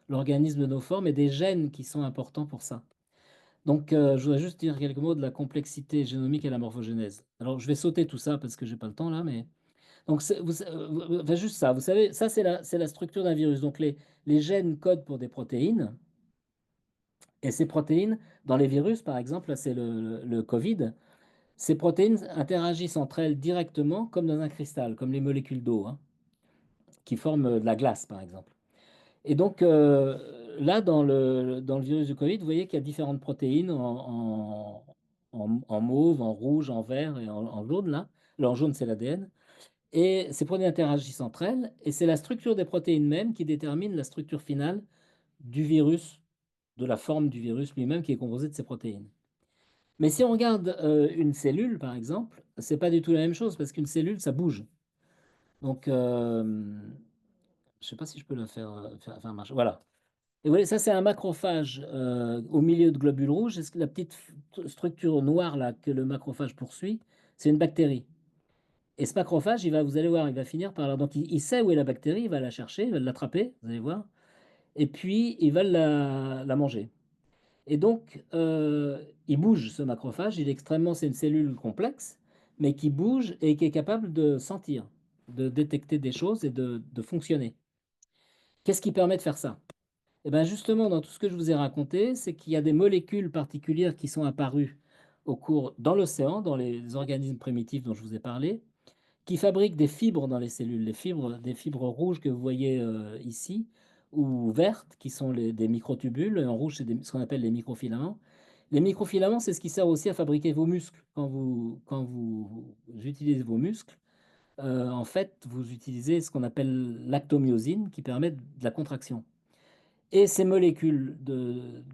l'organisme de nos formes et des gènes qui sont importants pour ça. Donc, je voudrais juste dire quelques mots de la complexité génomique et la morphogénèse. Alors, je vais sauter tout ça parce que j'ai pas le temps là, mais donc enfin, juste ça. Vous savez, ça c'est la structure d'un virus. Donc, les gènes codent pour des protéines et ces protéines, dans les virus, par exemple, là c'est le Covid. Ces protéines interagissent entre elles directement comme dans un cristal, comme les molécules d'eau, hein, qui forment de la glace, par exemple. Et donc, là, dans le virus du Covid, vous voyez qu'il y a différentes protéines en mauve, en rouge, en vert et en jaune, là. En jaune, c'est l'ADN. Et ces protéines interagissent entre elles, et c'est la structure des protéines même qui détermine la structure finale du virus, de la forme du virus lui-même qui est composé de ces protéines. Mais si on regarde une cellule, par exemple, c'est pas du tout la même chose parce qu'une cellule, ça bouge. Donc, je sais pas si je peux la faire marcher. Voilà. Et vous voyez, ça, c'est un macrophage au milieu de globules rouges. Et la petite structure noire là que le macrophage poursuit, c'est une bactérie. Et ce macrophage, vous allez voir, il va finir par là. Donc, il sait où est la bactérie, il va la chercher, il va l'attraper, vous allez voir. Et puis, il va la manger. Et donc, il bouge ce macrophage. C'est une cellule complexe, mais qui bouge et qui est capable de sentir, de détecter des choses et de fonctionner. Qu'est-ce qui permet de faire ça? Eh bien, justement, dans tout ce que je vous ai raconté, c'est qu'il y a des molécules particulières qui sont apparues dans l'océan, dans les organismes primitifs dont je vous ai parlé, qui fabriquent des fibres dans les cellules, des fibres rouges que vous voyez ici, ou vertes, qui sont des microtubules. En rouge, c'est ce qu'on appelle les microfilaments. Les microfilaments, c'est ce qui sert aussi à fabriquer vos muscles. Quand vous utilisez vos muscles, en fait, vous utilisez ce qu'on appelle l'actomyosine, qui permet de la contraction. Et ces molécules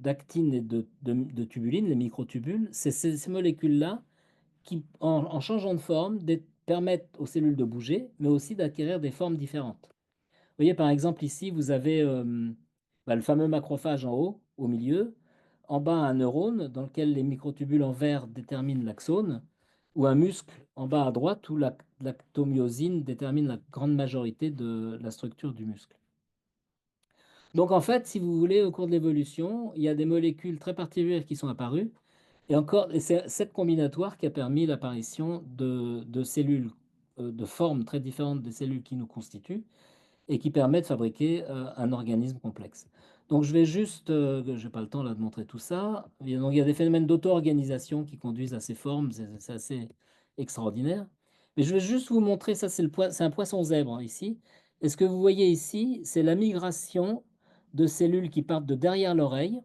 d'actine et de tubuline, les microtubules, c'est ces molécules-là qui, en changeant de forme, permettent aux cellules de bouger, mais aussi d'acquérir des formes différentes. Vous voyez, par exemple, ici, vous avez le fameux macrophage en haut, au milieu, en bas un neurone dans lequel les microtubules en vert déterminent l'axone, ou un muscle en bas à droite où l'actomyosine détermine la grande majorité de la structure du muscle. Donc en fait, si vous voulez, au cours de l'évolution, il y a des molécules très particulières qui sont apparues, et c'est cette combinatoire qui a permis l'apparition de cellules de formes très différentes des cellules qui nous constituent et qui permet de fabriquer un organisme complexe. Donc je vais juste, je n'ai pas le temps là de montrer tout ça. Donc, il y a des phénomènes d'auto-organisation qui conduisent à ces formes, c'est assez extraordinaire. Mais je vais juste vous montrer, ça c'est un poisson zèbre hein, ici. Et ce que vous voyez ici, c'est la migration de cellules qui partent de derrière l'oreille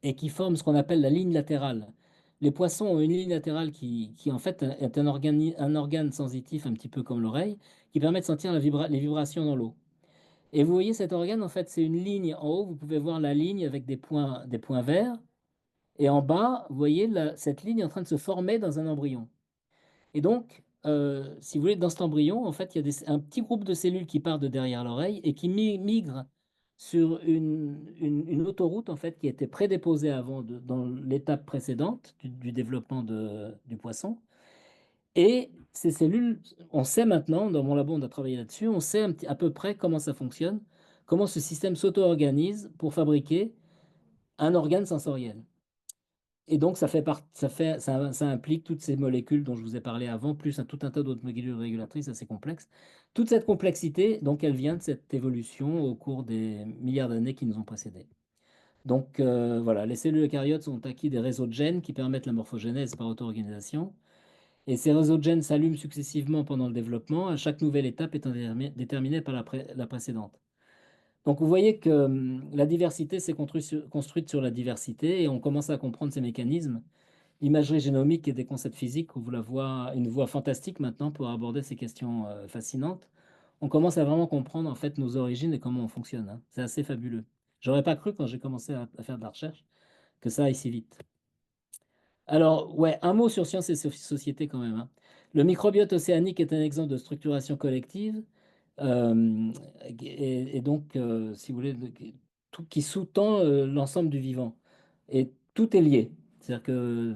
et qui forment ce qu'on appelle la ligne latérale. Les poissons ont une ligne latérale qui en fait est un organe sensitif, un petit peu comme l'oreille, qui permet de sentir les vibrations dans l'eau. Et vous voyez cet organe, en fait, c'est une ligne en haut. Vous pouvez voir la ligne avec des points verts. Et en bas, vous voyez cette ligne est en train de se former dans un embryon. Et donc, si vous voulez, dans cet embryon, en fait, il y a un petit groupe de cellules qui part de derrière l'oreille et qui migrent sur une autoroute, en fait, qui était prédéposée avant, dans l'étape précédente du développement du poisson. Et ces cellules, on sait maintenant, dans mon labo, on a travaillé là-dessus, on sait à peu près comment ça fonctionne, comment ce système s'auto-organise pour fabriquer un organe sensoriel. Et donc, ça implique toutes ces molécules dont je vous ai parlé avant, plus tout un tas d'autres molécules régulatrices assez complexes. Toute cette complexité, donc, elle vient de cette évolution au cours des milliards d'années qui nous ont précédés. Donc, voilà, les cellules eucaryotes ont acquis des réseaux de gènes qui permettent la morphogénèse par auto-organisation. Et ces réseaux de gènes s'allument successivement pendant le développement, à chaque nouvelle étape étant déterminée par la précédente. Donc vous voyez que la diversité s'est construite sur la diversité et on commence à comprendre ces mécanismes. L'imagerie génomique et des concepts physiques ouvrent une voie fantastique maintenant pour aborder ces questions fascinantes. On commence à vraiment comprendre en fait nos origines et comment on fonctionne, hein. C'est assez fabuleux. J'aurais pas cru quand j'ai commencé à faire de la recherche que ça aille si vite. Alors, ouais, un mot sur science et société quand même, hein. Le microbiote océanique est un exemple de structuration collective euh, et donc, si vous voulez, tout qui sous-tend l'ensemble du vivant. Et tout est lié. C'est-à-dire que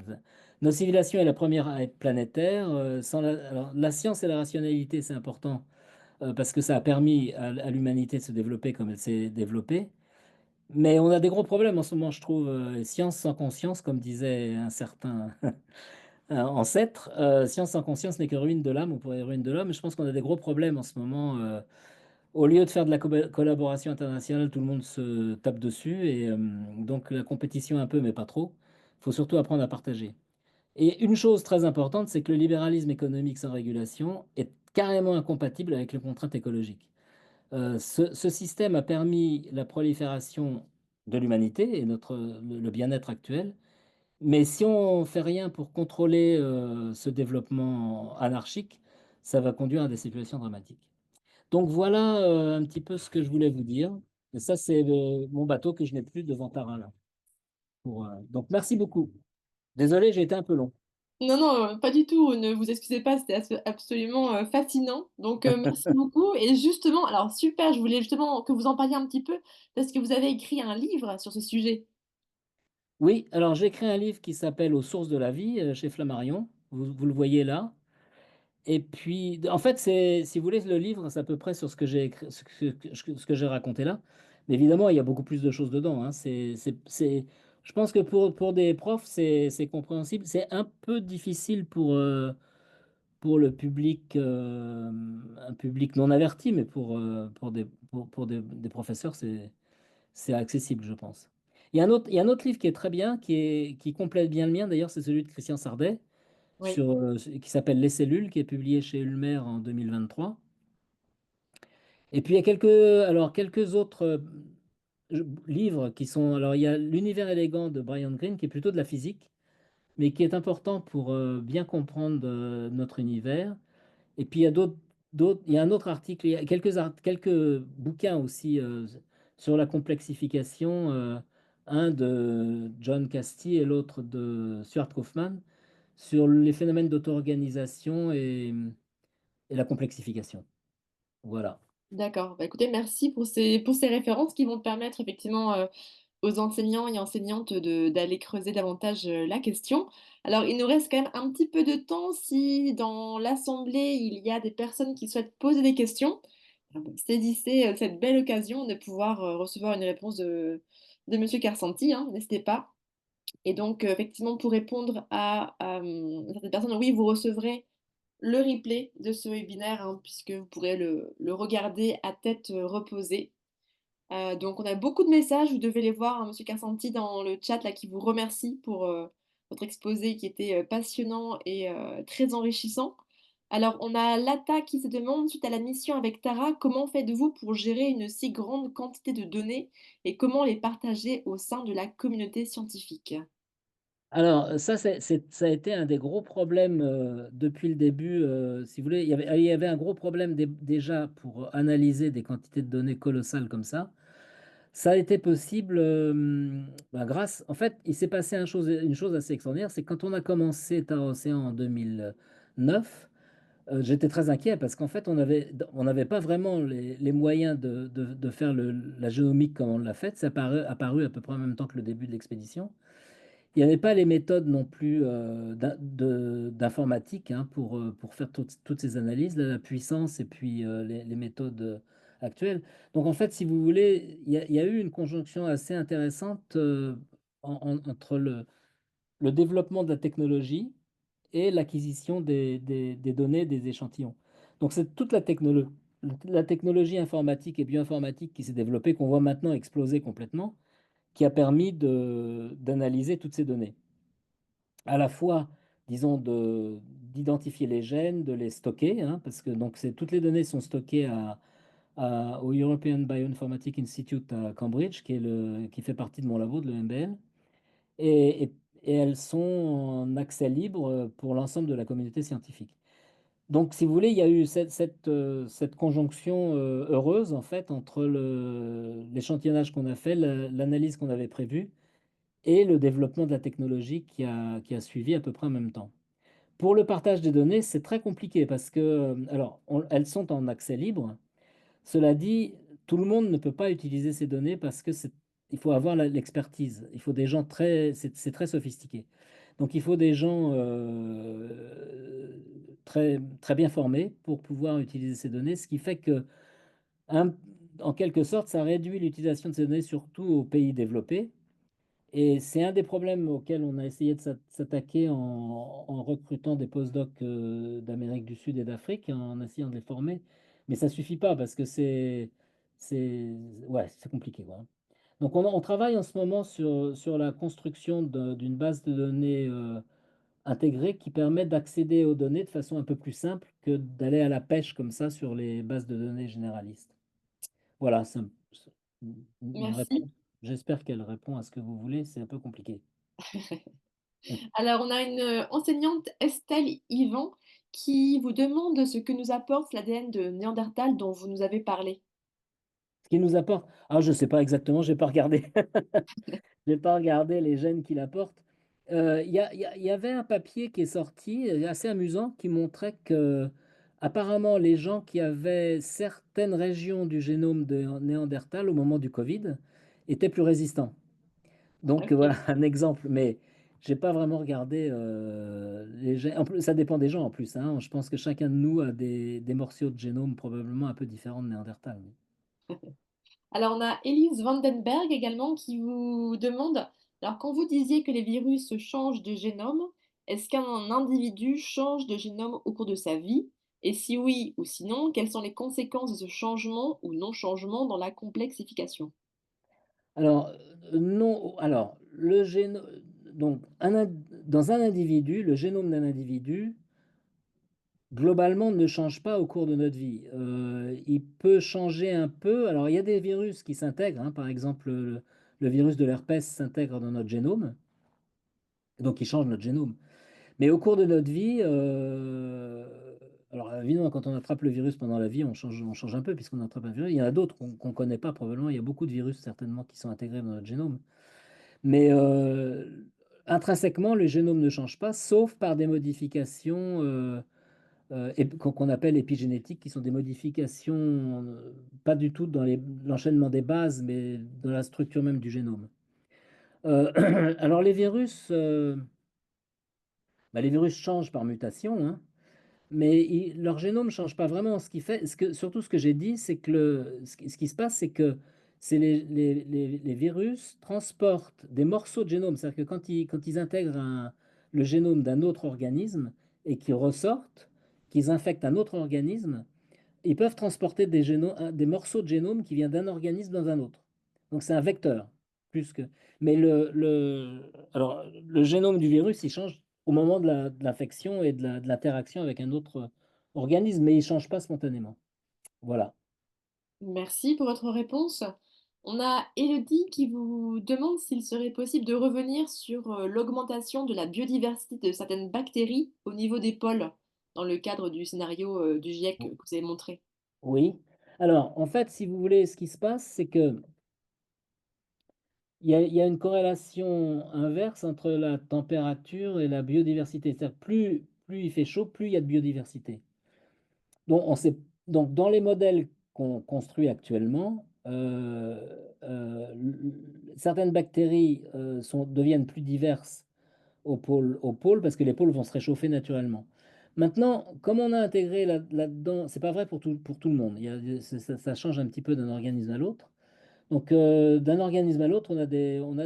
notre civilisation est la première à être planétaire. Alors, la science et la rationalité, c'est important parce que ça a permis à l'humanité de se développer comme elle s'est développée. Mais on a des gros problèmes en ce moment, je trouve. Science sans conscience, comme disait un certain ancêtre. Science sans conscience n'est que ruine de l'âme, on pourrait dire ruine de l'homme. Je pense qu'on a des gros problèmes en ce moment. Au lieu de faire de la collaboration internationale, tout le monde se tape dessus. Et donc la compétition un peu, mais pas trop. Il faut surtout apprendre à partager. Et une chose très importante, c'est que le libéralisme économique sans régulation est carrément incompatible avec les contraintes écologiques. Ce système a permis la prolifération de l'humanité et le bien-être actuel. Mais si on fait rien pour contrôler ce développement anarchique, ça va conduire à des situations dramatiques. Donc voilà un petit peu ce que je voulais vous dire. Et ça, c'est mon bateau que je n'ai plus devant Tara là. Donc merci beaucoup. Désolé, j'ai été un peu long.
Non, non, pas du tout. Ne vous excusez pas, c'était absolument fascinant. Donc, merci beaucoup. Et justement, alors super, je voulais justement que vous en parliez un petit peu, parce que vous avez écrit un livre sur ce sujet.
Oui, alors j'ai écrit un livre qui s'appelle Aux sources de la vie chez Flammarion. Vous le voyez là. Et puis, en fait, si vous voulez, le livre, c'est à peu près sur ce que j'ai écrit, ce que j'ai raconté là. Mais évidemment, il y a beaucoup plus de choses dedans, hein. Je pense que pour des profs, c'est compréhensible. C'est un peu difficile pour le public, un public non averti, mais pour des professeurs, c'est accessible, je pense. Il y a un autre livre qui est très bien, qui complète bien le mien, d'ailleurs, c'est celui de Christian Sardet
Oui,
qui s'appelle Les cellules, qui est publié chez Ulmer en 2023. Et puis il y a quelques autres livres qui sont. Alors il y a L'univers élégant de Brian Greene, qui est plutôt de la physique, mais qui est important pour bien comprendre notre univers. Et puis il y a il y a un autre article, il y a quelques bouquins aussi sur la complexification, un de John Castee et l'autre de Stuart Kaufman, sur les phénomènes d'auto-organisation et la complexification. Voilà.
d'accord. Bah, écoutez, merci pour ces références qui vont permettre effectivement aux enseignants et enseignantes d'aller creuser davantage la question. Alors, il nous reste quand même un petit peu de temps si dans l'assemblée, il y a des personnes qui souhaitent poser des questions. Saisissez cette belle occasion de pouvoir recevoir une réponse de Monsieur Carsanti, hein, n'hésitez pas. Et donc, effectivement, pour répondre à certaines personnes, oui, vous recevrez le replay de ce webinaire, hein, puisque vous pourrez le regarder à tête reposée. Donc, on a beaucoup de messages, vous devez les voir, hein, Monsieur Carsanti, dans le chat, là, qui vous remercie pour votre exposé qui était passionnant et très enrichissant. Alors, on a Lata qui se demande, suite à la mission avec Tara, comment faites-vous pour gérer une si grande quantité de données et comment les partager au sein de la communauté scientifique?
Alors, ça a été un des gros problèmes depuis le début. Si vous voulez, il y avait un gros problème déjà pour analyser des quantités de données colossales comme ça. Ça a été possible grâce. En fait, il s'est passé une chose assez extraordinaire, c'est que quand on a commencé Tara Océan en 2009, j'étais très inquiet parce qu'en fait, on n'avait pas vraiment les moyens de faire la génomique comme on l'a fait. Ça apparu à peu près en même temps que le début de l'expédition. Il n'y avait pas les méthodes non plus d'informatique hein, pour faire toutes ces analyses, la puissance et puis les méthodes actuelles. Donc en fait, si vous voulez, il y a eu une conjonction assez intéressante entre le développement de la technologie et l'acquisition des données des échantillons. Donc c'est toute la technologie informatique et bioinformatique qui s'est développée, qu'on voit maintenant exploser complètement, qui a permis d'analyser toutes ces données à la fois, disons, d'identifier les gènes, de les stocker, hein, parce que toutes les données sont stockées au European Bioinformatics Institute à Cambridge, qui fait partie de mon labo, de l'EMBL, et, et- et elles sont en accès libre pour l'ensemble de la communauté scientifique. Donc, si vous voulez, il y a eu cette conjonction heureuse, en fait, entre l'échantillonnage qu'on a fait, l'analyse qu'on avait prévue, et le développement de la technologie qui a suivi à peu près en même temps. Pour le partage des données, c'est très compliqué parce que, alors, elles sont en accès libre. Cela dit, tout le monde ne peut pas utiliser ces données parce que il faut avoir l'expertise. Il faut des gens c'est très sophistiqué. Donc, il faut des gens très bien formés pour pouvoir utiliser ces données, ce qui fait que, un- en quelque sorte, ça réduit l'utilisation de ces données surtout aux pays développés et c'est un des problèmes auxquels on a essayé de s'attaquer en recrutant des postdocs d'Amérique du Sud et d'Afrique, en essayant de les former. Mais ça suffit pas parce que c'est, ouais, c'est compliqué, quoi. Donc on travaille en ce moment sur la construction d'une base de données intégrée qui permet d'accéder aux données de façon un peu plus simple que d'aller à la pêche comme ça sur les bases de données généralistes. Voilà, c'est un c'est une
Merci.
réponse. J'espère qu'elle répond à ce que vous voulez, c'est un peu compliqué. Mmh.
Alors, on a une, enseignante, Estelle Ivan, qui vous demande ce que nous apporte l'ADN de Néandertal dont vous nous avez parlé.
Ce qui nous apporte je sais pas exactement, j'ai pas regardé. J'ai pas regardé les gènes qu'il apporte. Il y avait un papier qui est sorti, assez amusant, qui montrait qu'apparemment les gens qui avaient certaines régions du génome de Néandertal au moment du Covid étaient plus résistants. Donc,
OK.
voilà un exemple, mais j'ai pas vraiment regardé, les gènes en plus ça dépend des gens en plus, hein. Je pense que chacun de nous a des morceaux de génome probablement un peu différents de Néandertal, oui.
Alors, on a Elise Vandenberg également qui vous demande, alors quand vous disiez que les virus changent de génome, est-ce qu'un individu change de génome au cours de sa vie? Et si oui ou sinon, quelles sont les conséquences de ce changement ou non-changement dans la complexification?
Alors, non, alors le géno donc un ind dans un individu, le génome d'un individu, globalement, ne change pas au cours de notre vie. Il peut changer un peu. Alors, il y a des virus qui s'intègrent, hein, par exemple, le virus de l'herpès s'intègre dans notre génome, donc il change notre génome. Mais au cours de notre vie, alors évidemment, quand on attrape le virus pendant la vie, on change un peu puisqu'on attrape un virus. Il y en a d'autres qu'on connaît pas probablement. Il y a beaucoup de virus certainement qui sont intégrés dans notre génome. Mais, intrinsèquement, le génome ne change pas, sauf par des modifications, qu'on appelle épigénétiques, qui sont des modifications, pas du tout dans l'enchaînement des bases, mais dans la structure même du génome. Heu, alors les virus changent par mutation, hein, mais leur génome ne change pas vraiment. Ce qui fait surtout ce que j'ai dit, c'est que ce qui se passe, c'est que c'est les virus transportent des morceaux de génome. C'est-à-dire que quand ils intègrent le génome d'un autre organisme et qu'ils ressortent, qu'ils infectent un autre organisme, ils peuvent transporter des morceaux de génome qui viennent d'un organisme dans un autre. Donc c'est un vecteur, plus que mais alors le génome du virus, il change au moment de l'infection et de l'interaction avec un autre organisme, mais il change pas spontanément. Voilà.
Merci pour votre réponse. On a Élodie qui vous demande s'il serait possible de revenir sur l'augmentation de la biodiversité de certaines bactéries au niveau des pôles, dans le cadre du scénario du GIEC que vous avez montré.
Oui. Alors, en fait, si vous voulez, ce qui se passe, c'est qu'il y a une corrélation inverse entre la température et la biodiversité. C'est-à-dire plus il fait chaud, plus il y a de biodiversité. Donc on sait donc dans les modèles qu'on construit actuellement, certaines bactéries, deviennent plus diverses au pôle parce que les pôles vont se réchauffer naturellement. Maintenant, comme on a intégré là-dedans, c'est pas vrai pour tout le monde. Il y a ça change un petit peu d'un organisme à l'autre. Donc, d'un organisme à l'autre, on a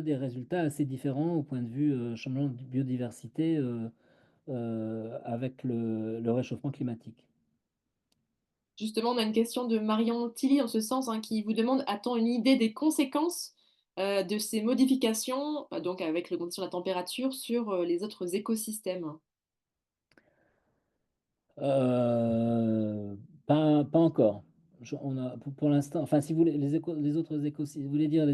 des résultats assez différents au point de vue, changement de biodiversité, avec le réchauffement climatique.
Justement, on a une question de Marion Tilly en ce sens, hein, qui vous demande, a-t-on une idée des conséquences de ces modifications, donc avec l'augmentation de la température, sur les autres écosystèmes?
Heu, pas encore. On a pour l'instant, enfin, si vous voulez, les autres écosystèmes, vous voulez dire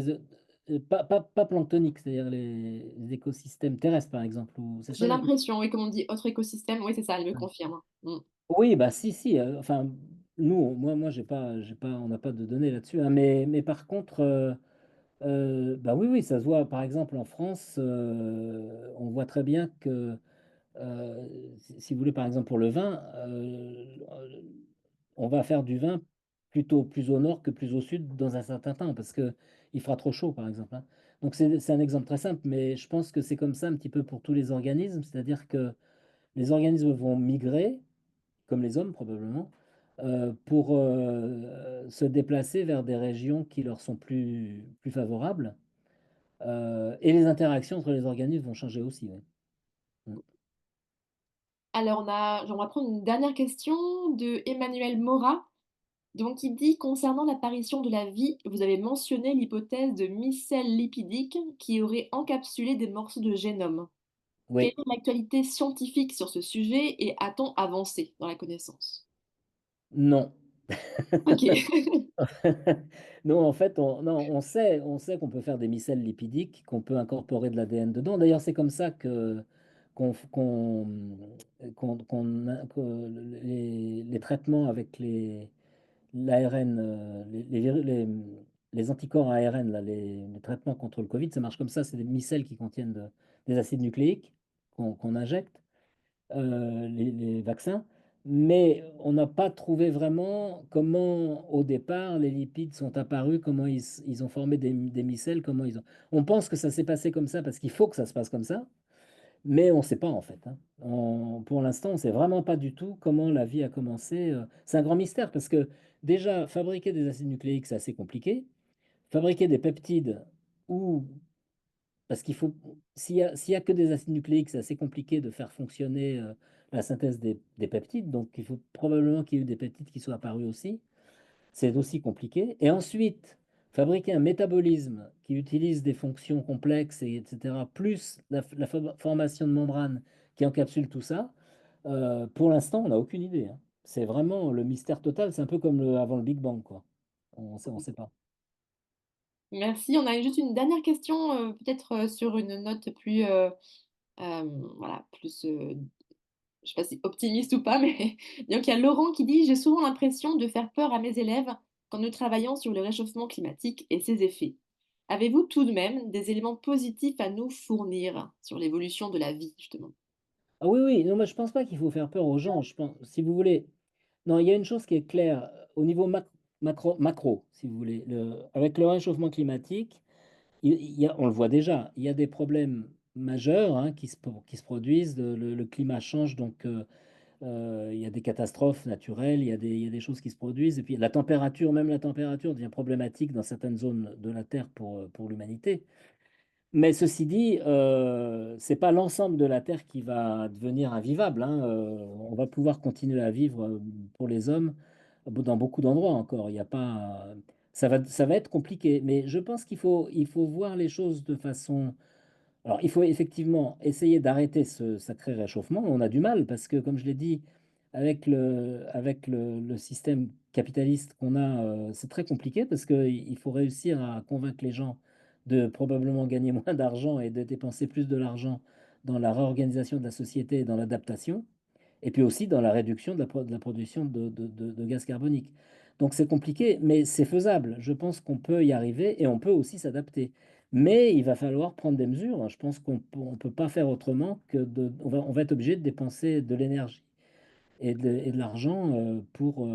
pas planctoniques, c'est-à-dire les écosystèmes terrestres, par exemple, ou c'est
J'ai
ça la question?
l'impression, oui, comme on dit, autre écosystème, oui, c'est ça, elle me confirme. Mm.
Oui, bah, si, si, enfin, nous, moi, j'ai pas on n'a pas de données là-dessus, hein, mais par contre, bah, oui, oui, ça se voit, par exemple, en France, on voit très bien que, si vous voulez, par exemple, pour le vin, on va faire du vin plutôt plus au nord que plus au sud dans un certain temps parce qu'il fera trop chaud, par exemple, hein. Donc c'est un exemple très simple, mais je pense que c'est comme ça un petit peu pour tous les organismes, c'est-à-dire que les organismes vont migrer, comme les hommes probablement, pour, se déplacer vers des régions qui leur sont plus favorables, et les interactions entre les organismes vont changer aussi, oui. Mmh.
Alors, on va prendre une dernière question de Emmanuel Mora. Donc, il dit, concernant l'apparition de la vie, vous avez mentionné l'hypothèse de micelles lipidiques qui auraient encapsulé des morceaux de génome. Quelle
Oui.
est l'actualité scientifique sur ce sujet et a-t-on avancé dans la connaissance?
Non.
OK.
Non, en fait, on sait qu'on peut faire des micelles lipidiques, qu'on peut incorporer de l'ADN dedans. D'ailleurs, c'est comme ça que qu'on f qu'on, qu'on a que les traitements avec l'ARN, les anticorps ARN là, les traitements contre le Covid, ça marche comme ça. C'est des micelles qui contiennent des acides nucléiques qu'on injecte. Les vaccins, mais on n'a pas trouvé vraiment comment, au départ, les lipides sont apparus, comment ils ont formé des micelles, comment ils ont. On pense que ça s'est passé comme ça parce qu'il faut que ça se passe comme ça, mais on ne sait pas en fait, hein. Pour l'instant, on ne sait vraiment pas du tout comment la vie a commencé. C'est un grand mystère parce que déjà, fabriquer des acides nucléiques, c'est assez compliqué. Fabriquer des peptides ou parce qu'il faut, s'il y a que des acides nucléiques, c'est assez compliqué de faire fonctionner la synthèse des peptides. Donc, il faut probablement qu'il y ait eu des peptides qui soient apparus aussi. C'est aussi compliqué. Et ensuite, fabriquer un métabolisme qui utilise des fonctions complexes, etc., plus la formation de membranes qui encapsule tout ça, pour l'instant, on n'a aucune idée, hein. C'est vraiment le mystère total. C'est un peu comme avant le Big Bang, quoi. On sait pas.
Merci. On a juste une dernière question, peut-être, sur une note plus, voilà, plus, je sais pas si optimiste ou pas, mais donc il y a Laurent qui dit: «J'ai souvent l'impression de faire peur à mes élèves quand nous travaillons sur le réchauffement climatique et ses effets. Avez-vous tout de même des éléments positifs à nous fournir sur l'évolution de la vie, justement?»
Ah oui, oui, non, moi je pense pas qu'il faut faire peur aux gens. Je pense, si vous voulez, non, il y a une chose qui est claire, au niveau macro, si vous voulez, avec le réchauffement climatique, on le voit déjà, il y a des problèmes majeurs, hein, qui se produisent. Le climat change, donc il y a des catastrophes naturelles, il y a des choses qui se produisent. Et puis la température, même la température devient problématique dans certaines zones de la Terre pour l'humanité. Mais ceci dit, c'est pas l'ensemble de la Terre qui va devenir invivable, hein. On va pouvoir continuer à vivre, pour les hommes, dans beaucoup d'endroits encore. Il y a pas, ça va être compliqué, mais je pense il faut voir les choses de façon. Alors, il faut effectivement essayer d'arrêter ce sacré réchauffement. On a du mal parce que, comme je l'ai dit, avec le système capitaliste qu'on a, c'est très compliqué parce qu'il faut réussir à convaincre les gens de probablement gagner moins d'argent et de dépenser plus de l'argent dans la réorganisation de la société et dans l'adaptation, et puis aussi dans la réduction de la production de gaz carbonique. Donc c'est compliqué, mais c'est faisable. Je pense qu'on peut y arriver et on peut aussi s'adapter. Mais il va falloir prendre des mesures. Je pense qu'on peut pas faire autrement que on va être obligé de dépenser de l'énergie et de l'argent pour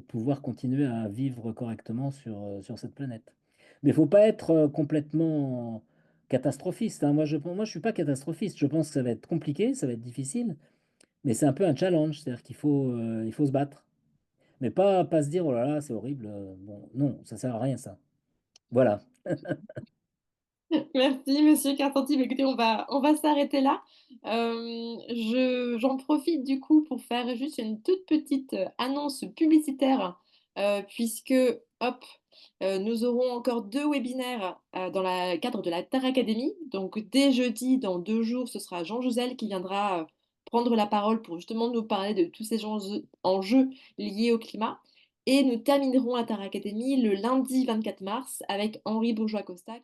pouvoir continuer à vivre correctement sur cette planète. Mais il faut pas être complètement catastrophiste, hein. Moi, je suis pas catastrophiste. Je pense que ça va être compliqué, ça va être difficile, mais c'est un peu un challenge. C'est-à-dire qu'il faut se battre. Mais pas se dire, oh là là, c'est horrible. Bon, non, ça sert à rien, ça. Voilà.
Merci monsieur Carpentier. Bah, écoutez, on va s'arrêter là. J'en profite du coup pour faire juste une toute petite, annonce publicitaire, puisque hop, nous aurons encore 2 webinaires, dans le cadre de la Terre Academy. Donc dès jeudi, dans 2 jours, ce sera Jean Jouzel qui viendra, prendre la parole pour justement nous parler de tous ces enjeux liés au climat, et nous terminerons la Terre Academy le lundi 24 mars avec Henri Bourgeois-Costa.